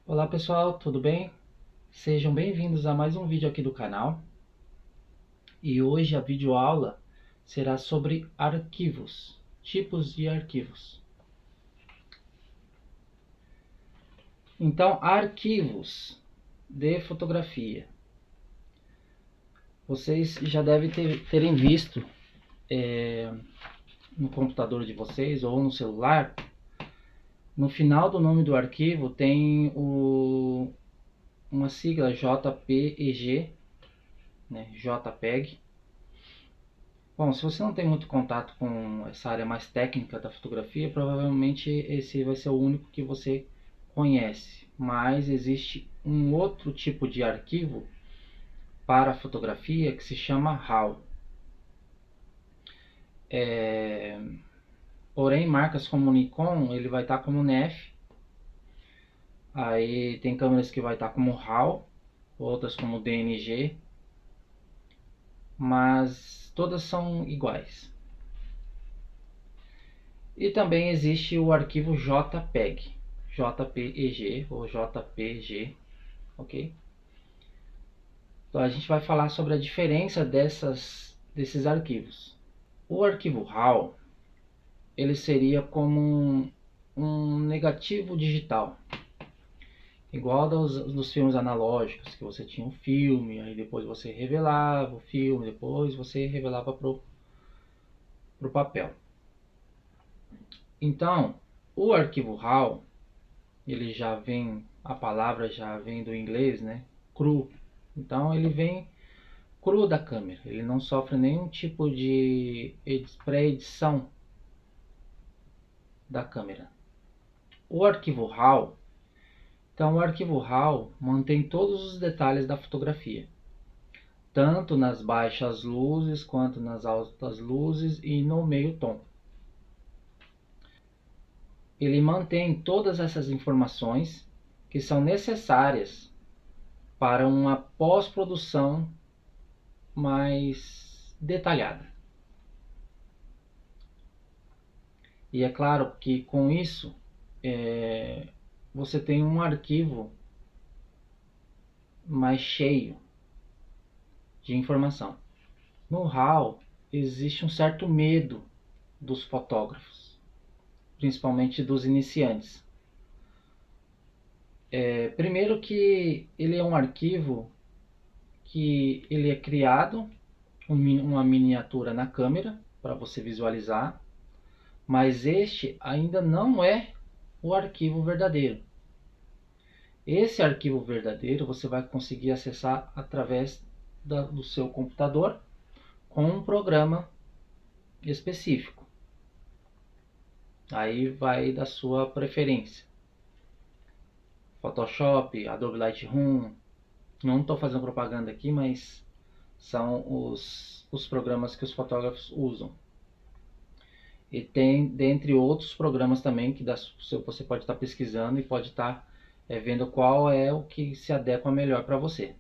Olá pessoal, tudo bem? Sejam bem-vindos a mais um vídeo aqui do canal. E hoje a videoaula será sobre arquivos, tipos de arquivos. Então, arquivos de fotografia. Vocês já devem terem visto no computador de vocês ou no celular. No final do nome do arquivo tem uma sigla JPEG, né, JPEG. Bom, se você não tem muito contato com essa área mais técnica da fotografia, provavelmente esse vai ser o único que você conhece. Mas existe um outro tipo de arquivo para fotografia que se chama RAW. Porém, marcas como Nikon, ele vai estar como NEF. Aí tem câmeras que vai estar como RAW, outras como DNG, mas todas são iguais. E também existe o arquivo JPEG, JPEG ou JPG, ok? Então a gente vai falar sobre a diferença desses arquivos. O arquivo RAW, ele seria como um negativo digital, igual dos filmes analógicos, que você tinha um filme, aí depois você revelava o filme, depois você revelava pro papel. Então, o arquivo RAW, ele já vem, a palavra já vem do inglês, né? Cru. Então ele vem cru da câmera, ele não sofre nenhum tipo de pré-edição da câmera. O arquivo RAW, então o arquivo RAW mantém todos os detalhes da fotografia, tanto nas baixas luzes quanto nas altas luzes e no meio tom. Ele mantém todas essas informações que são necessárias para uma pós-produção mais detalhada. E é claro que com isso você tem um arquivo mais cheio de informação. No RAW existe um certo medo dos fotógrafos, principalmente dos iniciantes. Primeiro que ele é um arquivo que ele é criado, uma miniatura na câmera para você visualizar, mas este ainda não é o arquivo verdadeiro. Esse arquivo verdadeiro você vai conseguir acessar através do seu computador com um programa específico. Aí vai da sua preferência. Photoshop, Adobe Lightroom. Não estou fazendo propaganda aqui, mas são os programas que os fotógrafos usam. E tem, dentre outros programas também, que você pode estar pesquisando e pode estar vendo qual é o que se adequa melhor para você.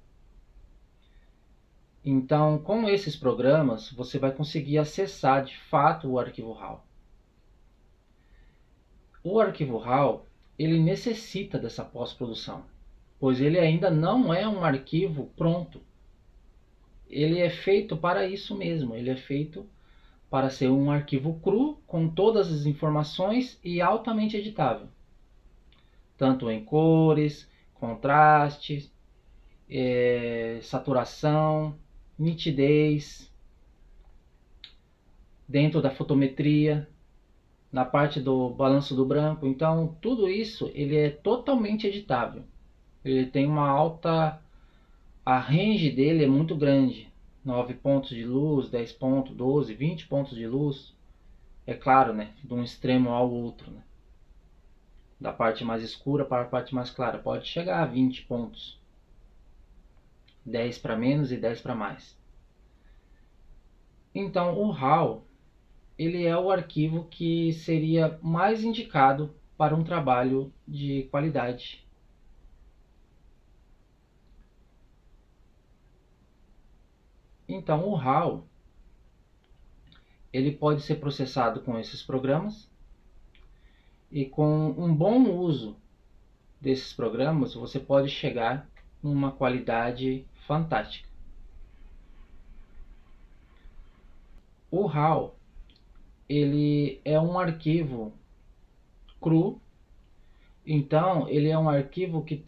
Então, com esses programas, você vai conseguir acessar de fato o arquivo RAW. O arquivo RAW, ele necessita dessa pós-produção, pois ele ainda não é um arquivo pronto. Ele é feito para isso mesmo, ele é feito para ser um arquivo cru, com todas as informações e altamente editável. Tanto em cores, contrastes, saturação, nitidez, dentro da fotometria, na parte do balanço do branco. Então tudo isso ele é totalmente editável. Ele tem uma alta, a range dele é muito grande, 9 pontos de luz, 10 pontos, 12, 20 pontos de luz. É claro, né, de um extremo ao outro, né? Da parte mais escura para a parte mais clara, pode chegar a 20 pontos, 10 para menos e 10 para mais. Então o RAW, ele é o arquivo que seria mais indicado para um trabalho de qualidade. Então o RAW, ele pode ser processado com esses programas e com um bom uso desses programas, você pode chegar numa qualidade fantástica. O RAW, ele é um arquivo cru, então ele é um arquivo que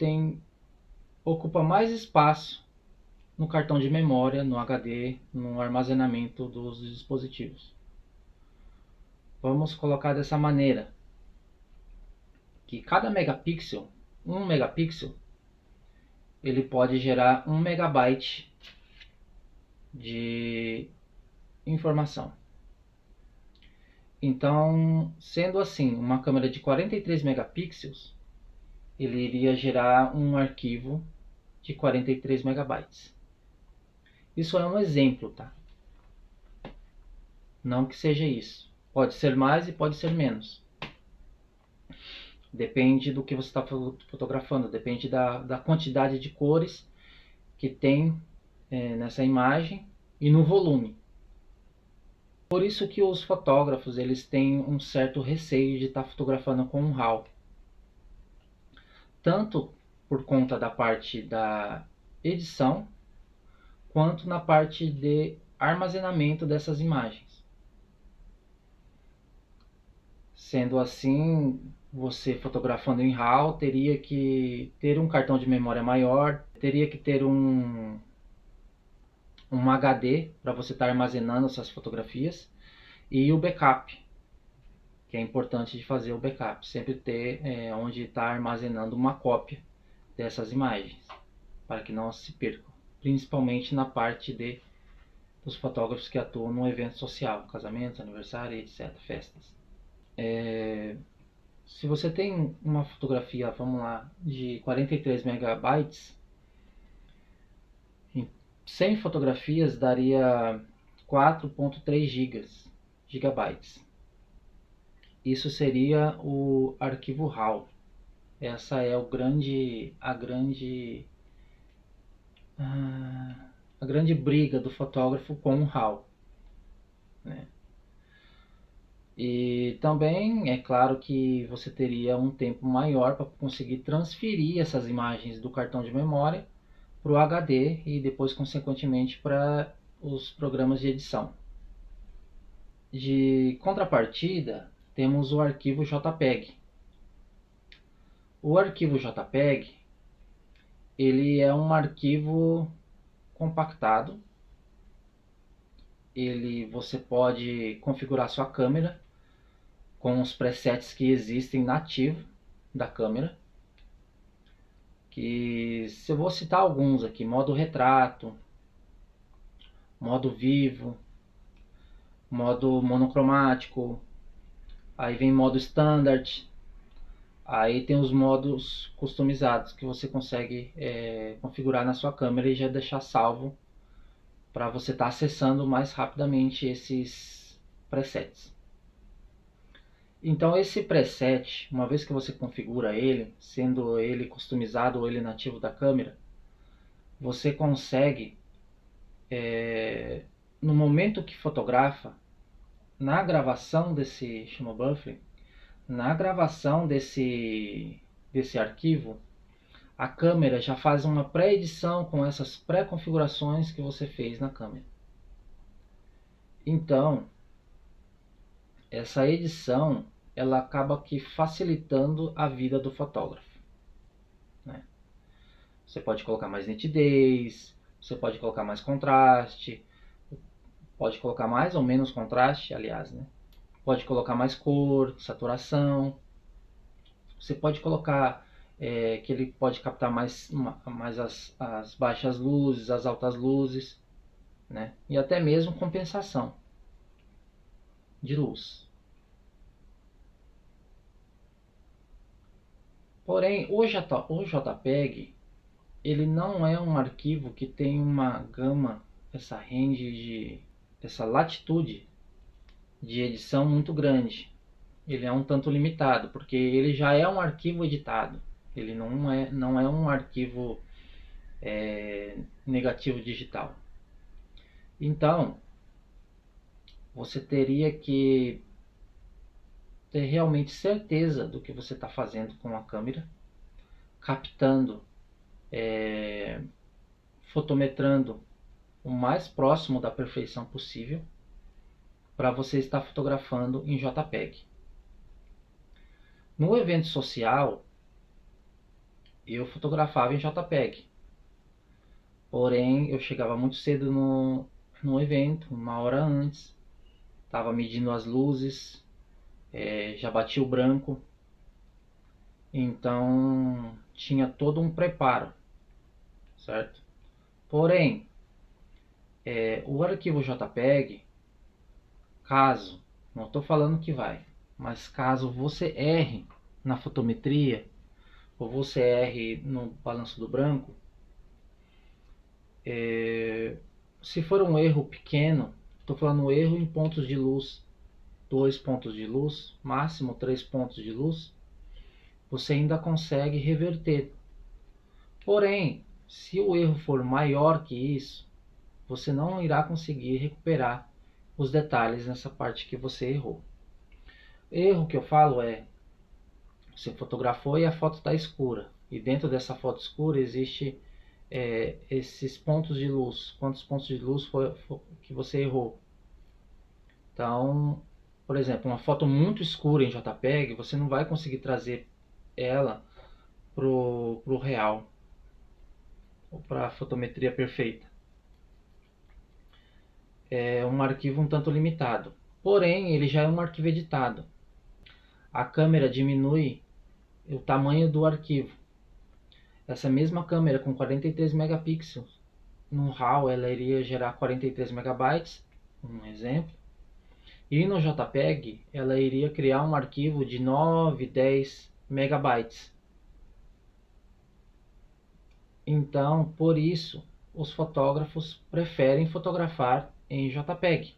ocupa mais espaço no cartão de memória, no HD, no armazenamento dos dispositivos. Vamos colocar dessa maneira, que cada megapixel, 1 megapixel, ele pode gerar 1 megabyte de informação. Então, sendo assim, uma câmera de 43 megapixels, ele iria gerar um arquivo de 43 megabytes. Isso é um exemplo, tá? Não que seja isso. Pode ser mais e pode ser menos. Depende do que você está fotografando, depende da quantidade de cores que tem nessa imagem e no volume. Por isso que os fotógrafos eles têm um certo receio de estar fotografando com um RAW. Tanto por conta da parte da edição, quanto na parte de armazenamento dessas imagens. Sendo assim, você fotografando em RAW teria que ter um cartão de memória maior, teria que ter um HD para você estar armazenando essas fotografias, e o backup, que é importante de fazer o backup, sempre ter onde está armazenando uma cópia dessas imagens, para que não se percam, principalmente na parte dos fotógrafos que atuam no evento social, casamentos, aniversário, etc., festas. Se você tem uma fotografia, vamos lá, de 43 megabytes, 100 fotografias daria 4.3 gigabytes. Isso seria o arquivo RAW. Essa é a grande briga do fotógrafo com o RAW, né? E também é claro que você teria um tempo maior para conseguir transferir essas imagens do cartão de memória para o HD e depois consequentemente para os programas de edição. De contrapartida, temos o arquivo JPEG. O arquivo JPEG, ele é um arquivo compactado. Você pode configurar sua câmera com os presets que existem nativo da câmera. Que se eu vou citar alguns aqui: modo retrato, modo vivo, modo monocromático, aí vem modo standard, aí tem os modos customizados que você consegue configurar na sua câmera e já deixar salvo para você estar acessando mais rapidamente esses presets. Então esse preset, uma vez que você configura ele, sendo ele customizado ou ele nativo da câmera, você consegue, no momento que fotografa, na gravação desse buffering, na gravação desse arquivo, a câmera já faz uma pré-edição com essas pré-configurações que você fez na câmera. Então, essa edição ela acaba que facilitando a vida do fotógrafo, né? Você pode colocar mais nitidez, você pode colocar mais contraste, pode colocar mais ou menos contraste, aliás, né? Pode colocar mais cor, saturação. Você pode colocar que ele pode captar mais as baixas luzes, as altas luzes, né? E até mesmo compensação de luz. Porém, o JPEG ele não é um arquivo que tem uma gama, essa latitude de edição muito grande. Ele é um tanto limitado, porque ele já é um arquivo editado. Ele não é um arquivo negativo digital. Então, você teria que ter realmente certeza do que você está fazendo com a câmera captando, fotometrando o mais próximo da perfeição possível para você estar fotografando em JPEG. No evento social, eu fotografava em JPEG, porém eu chegava muito cedo no evento, 1 hora antes, estava medindo as luzes, já batia o branco, então tinha todo um preparo, certo? Porém, o arquivo JPEG, caso, não estou falando que vai, mas caso você erre na fotometria, ou você erre no balanço do branco, se for um erro pequeno, estou falando um erro em pontos de luz, 2 pontos de luz, máximo 3 pontos de luz, você ainda consegue reverter. Porém, se o erro for maior que isso, você não irá conseguir recuperar os detalhes nessa parte que você errou. Erro que eu falo você fotografou e a foto está escura, e dentro dessa foto escura existe esses pontos de luz. Quantos pontos de luz foi que você errou? Então, por exemplo, uma foto muito escura em JPEG, você não vai conseguir trazer ela pro real, ou para a fotometria perfeita. É um arquivo um tanto limitado, porém ele já é um arquivo editado. A câmera diminui o tamanho do arquivo. Essa mesma câmera com 43 megapixels, no RAW ela iria gerar 43 megabytes, um exemplo, e no JPEG ela iria criar um arquivo de 9, 10 megabytes. Então, por isso, os fotógrafos preferem fotografar em JPEG.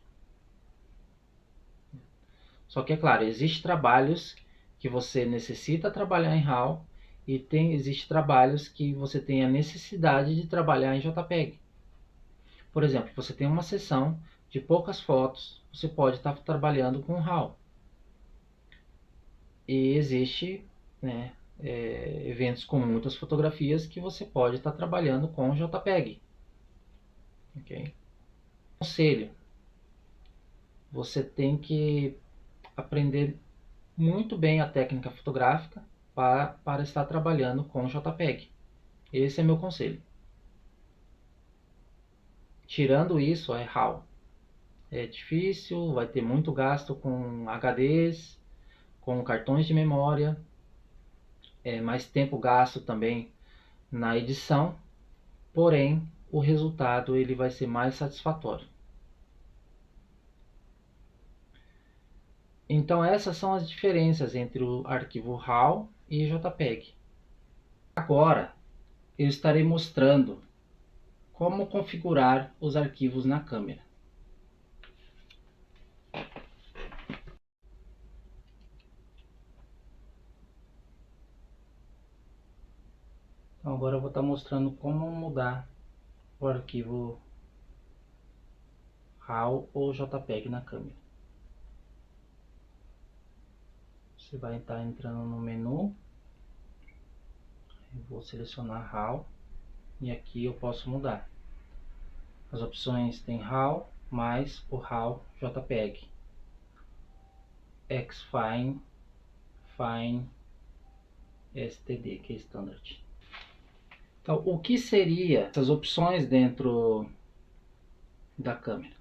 Só que, é claro, existem trabalhos que você necessita trabalhar em RAW e existem trabalhos que você tem a necessidade de trabalhar em JPEG. Por exemplo, você tem uma sessão de poucas fotos, você pode estar trabalhando com RAW. E existe, né, eventos com muitas fotografias que você pode estar trabalhando com JPEG. Okay? Conselho: você tem que aprender muito bem a técnica fotográfica para estar trabalhando com JPEG. Esse é meu conselho. Tirando isso, é RAW. É difícil, vai ter muito gasto com HDs, com cartões de memória, mais tempo gasto também na edição, porém o resultado ele vai ser mais satisfatório. Então essas são as diferenças entre o arquivo RAW e JPEG. Agora eu estarei mostrando como configurar os arquivos na câmera. Então agora eu vou estar mostrando como mudar o arquivo RAW ou JPEG na câmera. Você vai estar entrando no menu, eu vou selecionar RAW e aqui eu posso mudar. As opções tem RAW mais o RAW JPEG, Xfine, Fine, STD, que é Standard. Então, o que seria essas opções dentro da câmera?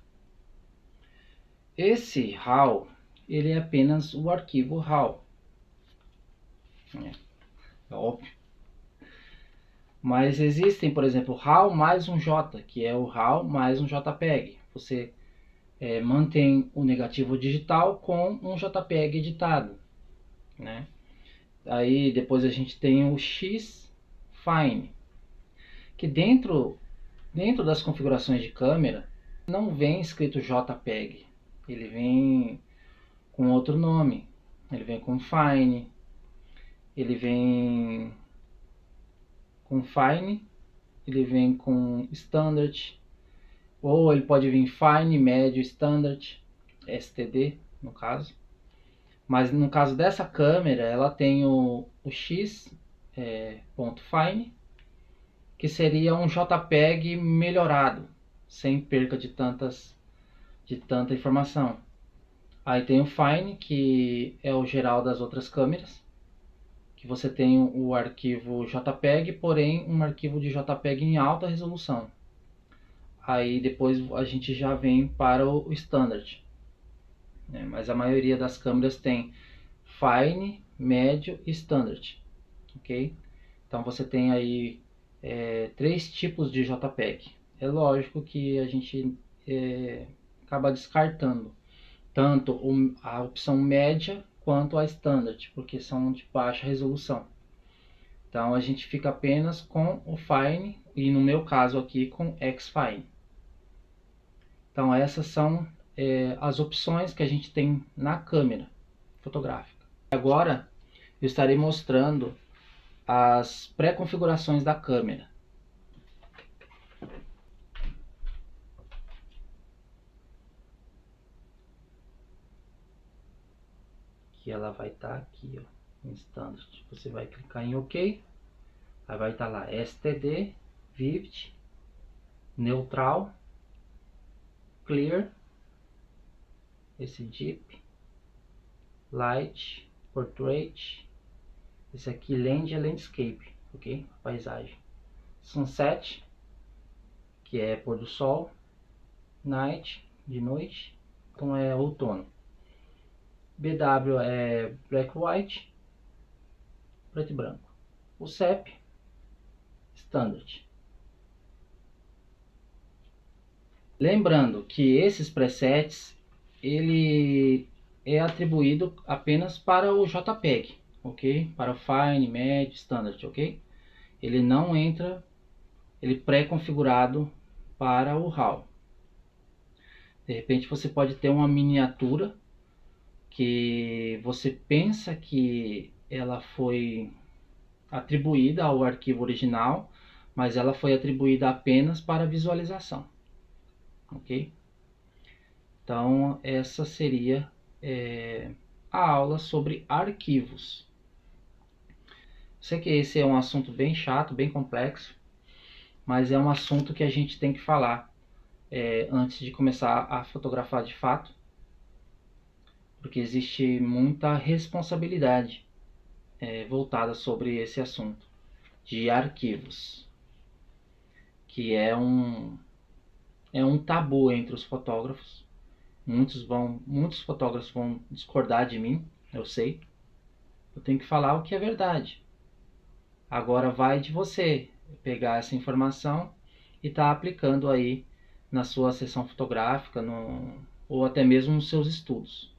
Esse RAW, ele é apenas o arquivo RAW. É óbvio. Mas existem, por exemplo, RAW mais um J, que é o RAW mais um JPEG. Você mantém o negativo digital com um JPEG editado, né? Aí depois a gente tem o Xfine, que dentro das configurações de câmera não vem escrito JPEG, ele vem com outro nome, ele vem com Fine, ele vem com Fine, ele vem com Standard, ou ele pode vir Fine, Médio, Standard, STD no caso. Mas no caso dessa câmera, ela tem o X .fine, que seria um JPEG melhorado, sem perca de tanta informação. Aí tem o Fine, que é o geral das outras câmeras, que você tem o arquivo JPEG, porém um arquivo de JPEG em alta resolução. Aí depois a gente já vem para o Standard, né? Mas a maioria das câmeras tem Fine, médio e Standard, ok? Então você tem aí 3 tipos de JPEG. É lógico que a gente acaba descartando tanto a opção média quanto a Standard, porque são de baixa resolução. Então a gente fica apenas com o Fine e no meu caso aqui com X-Fine. Então essas são as opções que a gente tem na câmera fotográfica. Agora eu estarei mostrando as pré-configurações da câmera. Que ela vai estar aqui, ó, em Standard. Você vai clicar em OK, aí vai estar lá STD, Vivid, Neutral, Clear, esse Deep, Light, Portrait, esse aqui Land é Landscape, ok? Paisagem. Sunset, que é pôr do sol, Night, de noite, então é outono. BW é Black White, preto e branco. O CEP, Standard. Lembrando que esses presets ele é atribuído apenas para o JPEG, ok? Para o Fine, Médio, Standard, ok? Ele não entra, ele pré-configurado para o RAW. De repente você pode ter uma miniatura que você pensa que ela foi atribuída ao arquivo original, mas ela foi atribuída apenas para visualização, ok? Então essa seria a aula sobre arquivos. Sei que esse é um assunto bem chato, bem complexo, mas é um assunto que a gente tem que falar antes de começar a fotografar de fato, porque existe muita responsabilidade voltada sobre esse assunto de arquivos, que é um tabu entre os fotógrafos. Muitos fotógrafos vão discordar de mim, eu sei. Eu tenho que falar o que é verdade. Agora vai de você pegar essa informação e estar aplicando aí na sua sessão fotográfica, ou até mesmo nos seus estudos.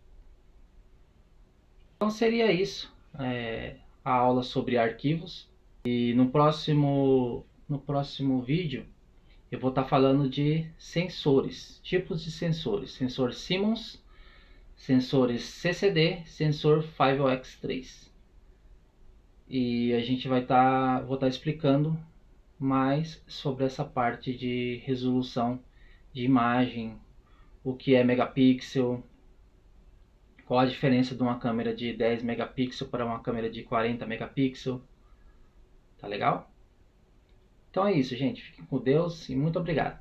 Então seria isso, a aula sobre arquivos. E no próximo vídeo eu vou estar falando de sensores, tipos de sensores. Sensor Simmons, sensores CCD, sensor 5OX3. E a gente vou estar explicando mais sobre essa parte de resolução de imagem, o que é megapixel, qual a diferença de uma câmera de 10 megapixels para uma câmera de 40 megapixels. Tá legal? Então é isso, gente. Fiquem com Deus e muito obrigado.